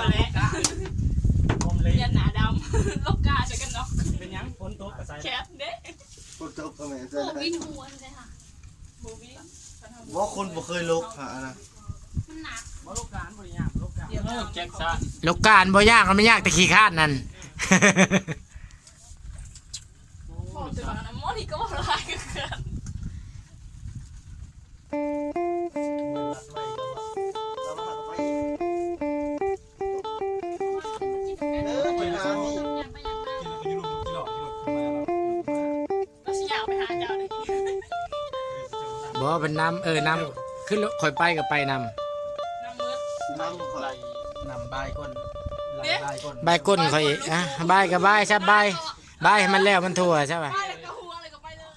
แล้วแหละผมเลยยันหนาดำลูกกาจะกันเนาะเป็นยังฝนตกกับสายแคบเด้ฝนตกก็ไม่ใช่ โบวินหัวเลยค่ะโบวินว่าคนบ่เคยลกหานะมันหนักบ่ลูกการบ่ยากลูกการแจ็คสัน ลูกการบ่ยากมันไม่ยากแต่ขี้ข้านนั่น โอ้ตัวนั้นมอนี่ก็บ่ลายกันบ่เป็นน้ำน้ำขึ้นข่อยไปกับไปนำ น้ำมืด น้ำไหล นำใบก้นใบก้น ใบก้นข่อยอ่ะใบกับใบใช่ใบให้มันแล้วมันทั่วใช่ป่ะ ไปเลยก็หัวเลยก็ไปเลย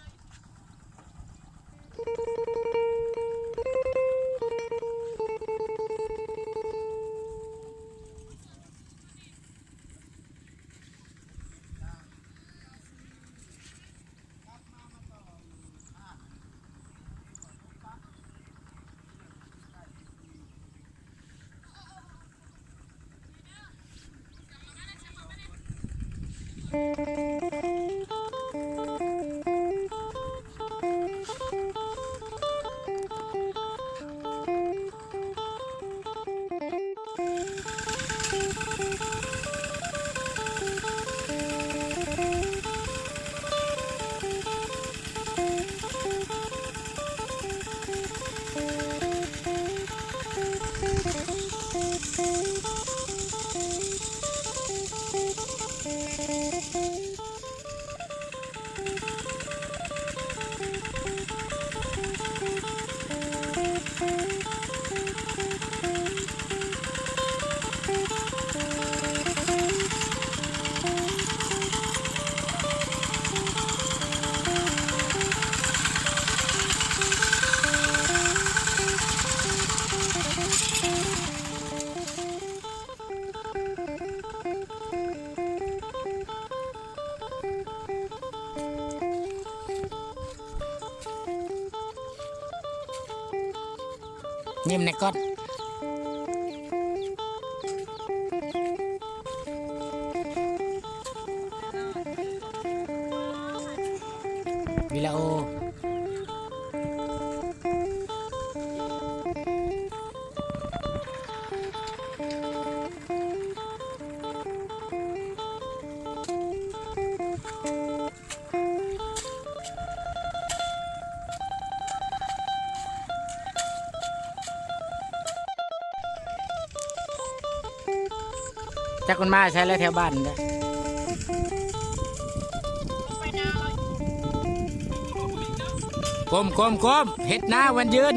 นิ่มในก้อนวิลาโอจากคนมาใช้แล้วแถวบ้านเนี่ยก้มเห็ดหน้าวันยืน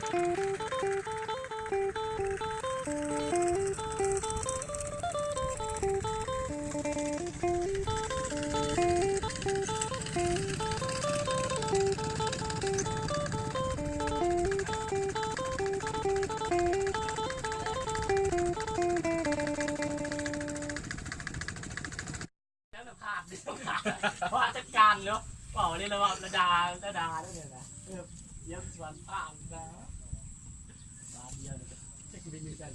แล้วแต่ภาพดิเพราะจัดการเนาะเปล่าเนี่ยเราระดาได้เลยนะเยี่ยมชวนภาพนะบ้านเดียวจะกินเป็นยูเซน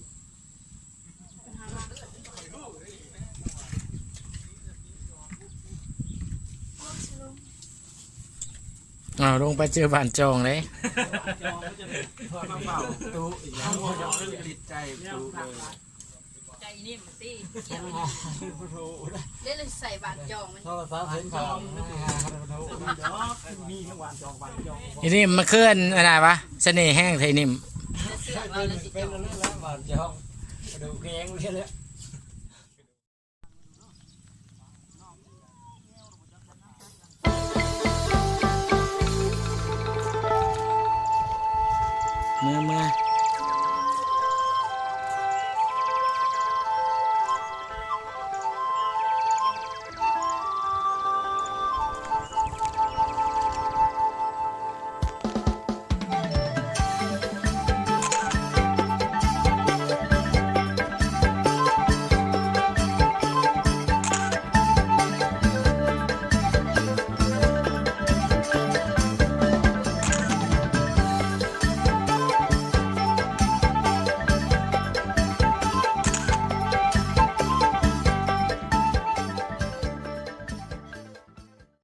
อ้าวลงไปเจอบ้านจองเลย พอมาเป่าตู้อีกแล้วติดใจตู้เลย ใจนิ่มสิเล่นเลยใส่บาทจองมัน โทรศัพท์เห็นข่าว มีทั้งวันจองวันจอง อีนี่มาเคลื่อนอะไรวะเสน่ห์แห้งไทยนิ่ม จะเสือกเราเลยสิจอง แล้วบาดจองดูแกงเลยเลย เมื่อ